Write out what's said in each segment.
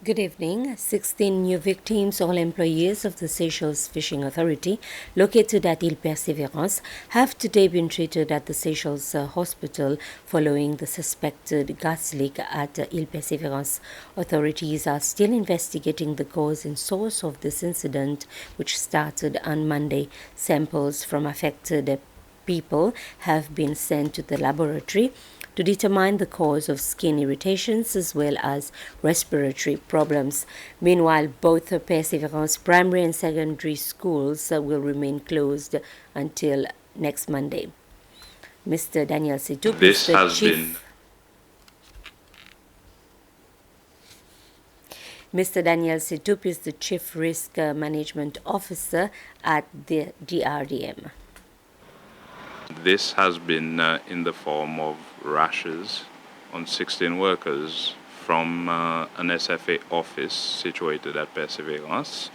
Good evening. 16 new victims, all employees of the Seychelles Fishing Authority, located at Ile Perseverance, have today been treated at the Seychelles hospital following the suspected gas leak at Ile Perseverance. Authorities are still investigating the cause and source of this incident, which started on Monday. Samples from affected people have been sent to the laboratory to determine the cause of skin irritations as well as respiratory problems. Meanwhile, both Perseverance primary and secondary schools will remain closed until next Monday. Mr. Daniel Situp is the chief. Mr. Daniel Situp is the Chief Risk Management Officer at the DRDM. This has been in the form of rashes on 16 workers from an SFA office situated at Perseverance.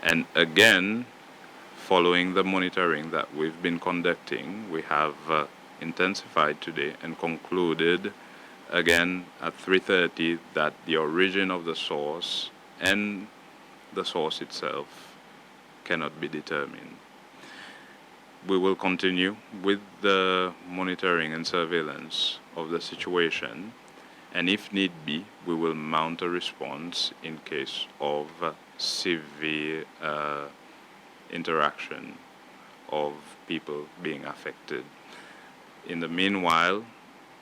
And again, following the monitoring that we've been conducting, we have intensified today and concluded again at 3:30 that the origin of the source and the source itself cannot be determined. We will continue with the monitoring and surveillance of the situation, and if need be, we will mount a response in case of severe interaction of people being affected. In the meanwhile,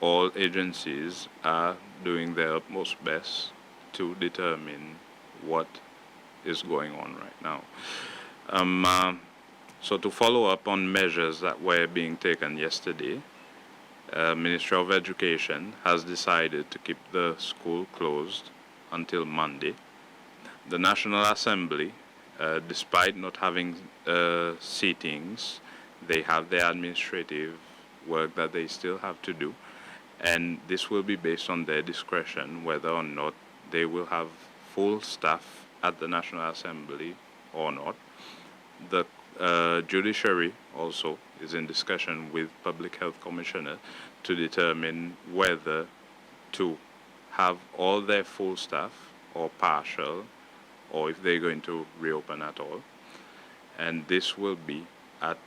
all agencies are doing their utmost best to determine what is going on right now. So to follow up on measures that were being taken yesterday, Ministry of Education has decided to keep the school closed until Monday. The National Assembly, despite not having seatings, they have their administrative work that they still have to do, and this will be based on their discretion whether or not they will have full staff at the National Assembly or not. The judiciary also is in discussion with Public Health Commissioner to determine whether to have all their full staff or partial, or if they're going to reopen at all. And this will be at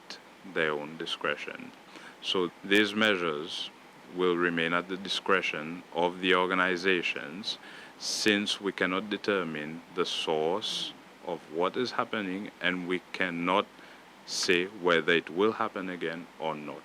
their own discretion. So these measures will remain at the discretion of the organizations, since we cannot determine the source of what is happening and we cannot say whether it will happen again or not.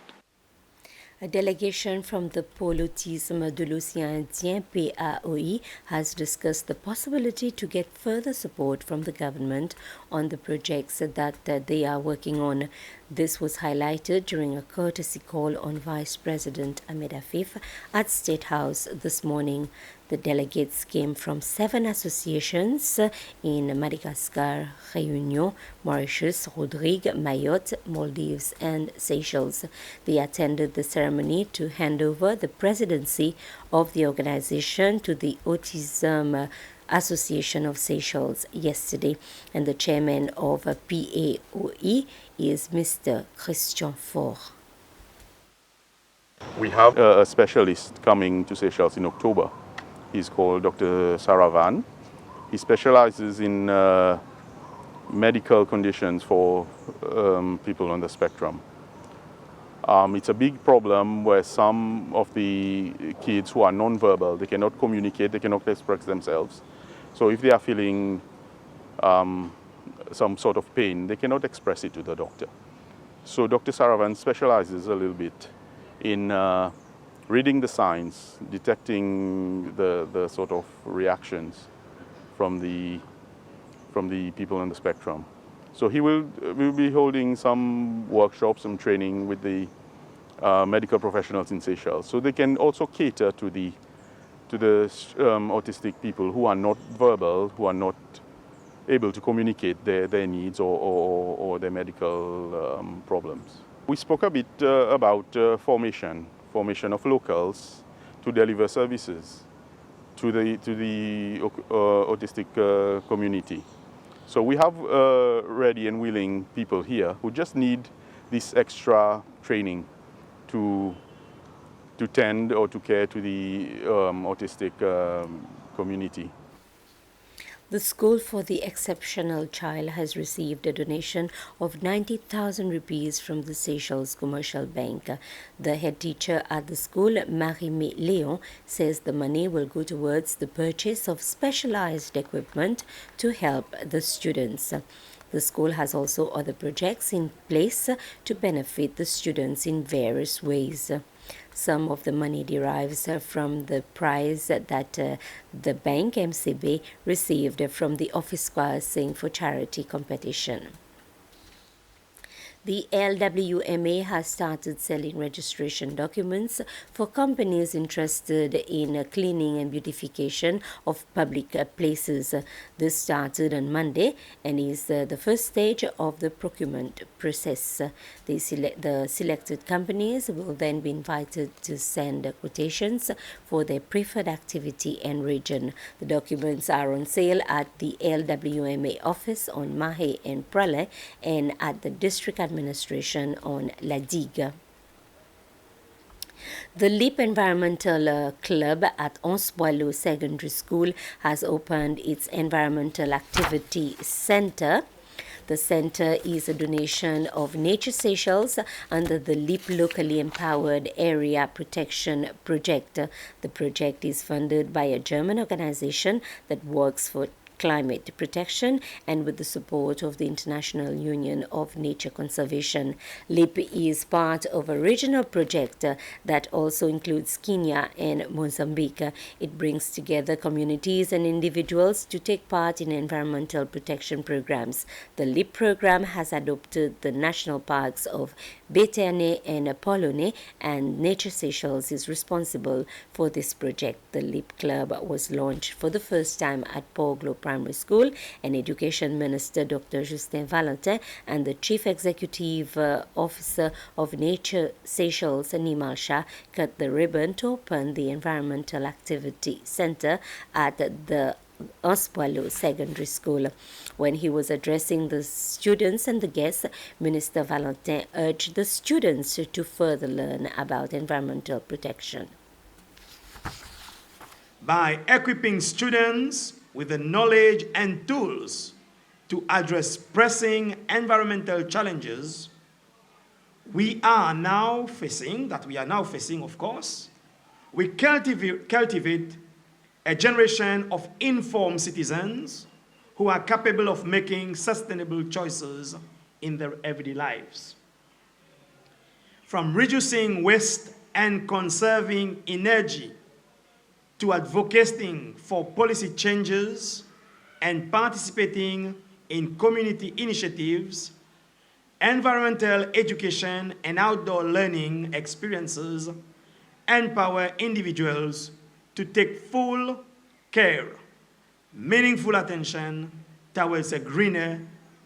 A delegation from the Pôle Autisme de l'Océan Indien, PAOI, has discussed the possibility to get further support from the government on the projects that they are working on. This was highlighted during a courtesy call on Vice President Ahmed Afif at State House this morning. The delegates came from 7 associations in Madagascar, Réunion, Mauritius, Rodrigue, Mayotte, Maldives, and Seychelles. They attended the ceremony to hand over the presidency of the organization to the Autism Association of Seychelles yesterday, and the chairman of PAOE is Mr. Christian Faure. We have a specialist coming to Seychelles in October. He's called Dr. Saravan. He specializes in medical conditions for people on the spectrum. It's a big problem where some of the kids who are nonverbal, they cannot communicate, they cannot express themselves. So if they are feeling some sort of pain, they cannot express it to the doctor. So Dr. Saravan specializes a little bit in reading the signs, detecting the sort of reactions from the people on the spectrum. So we'll be holding some workshops, some training with the medical professionals in Seychelles, so they can also cater to the autistic people who are not verbal, who are not able to communicate their needs or their medical problems. We spoke a bit about formation of locals to deliver services to the autistic community. So we have ready and willing people here who just need this extra training to tend or to care to the autistic community. The School for the Exceptional Child has received a donation of 90,000 rupees from the Seychelles Commercial Bank. The head teacher at the school, Marie-Mé Léon, says the money will go towards the purchase of specialized equipment to help the students. The school has also other projects in place to benefit the students in various ways. Some of the money derives from the prize that the bank MCB received from the Office Choir Sing for Charity competition. The LWMA has started selling registration documents for companies interested in cleaning and beautification of public places. This started on Monday and is the first stage of the procurement process. The selected companies will then be invited to send quotations for their preferred activity and region. The documents are on sale at the LWMA office on Mahe and Prale and at the district administration on La Digue. The LEAP Environmental Club at Onsboileau Secondary School has opened its Environmental Activity Center. The center is a donation of Nature Seychelles under the LEAP Locally Empowered Area Protection Project. The project is funded by a German organization that works for climate protection and with the support of the International Union of Nature Conservation. LEAP is part of a regional project that also includes Kenya and Mozambique. It brings together communities and individuals to take part in environmental protection programs. The LEAP program has adopted the national parks of Béterne and Polone, and Nature Seychelles is responsible for this project. The LEAP Club was launched for the first time at Port-Glo Primary School, and Education Minister Dr. Justin Valentin and the Chief Executive Officer of Nature Seychelles, Nimal Shah, cut the ribbon to open the Environmental Activity Center at the Onsboileau Secondary School. When he was addressing the students and the guests, Minister Valentin urged the students to further learn about environmental protection. By equipping students with the knowledge and tools to address pressing environmental challenges, we are now facing, of course, we cultivate a generation of informed citizens who are capable of making sustainable choices in their everyday lives. From reducing waste and conserving energy to advocating for policy changes and participating in community initiatives, environmental education and outdoor learning experiences empower individuals to take full care, meaningful attention towards a greener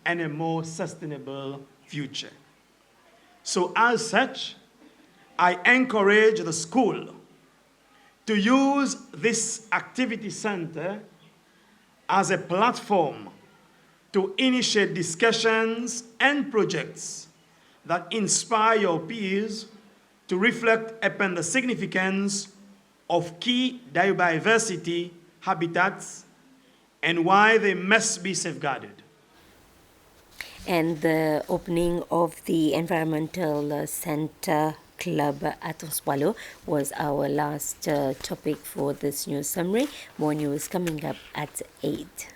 and a more sustainable future. So as such, I encourage the school to use this activity center as a platform to initiate discussions and projects that inspire your peers to reflect upon the significance of key biodiversity habitats and why they must be safeguarded. And the opening of the Environmental Center Club at Onsboileau was our last topic for this news summary. More news coming up at 8.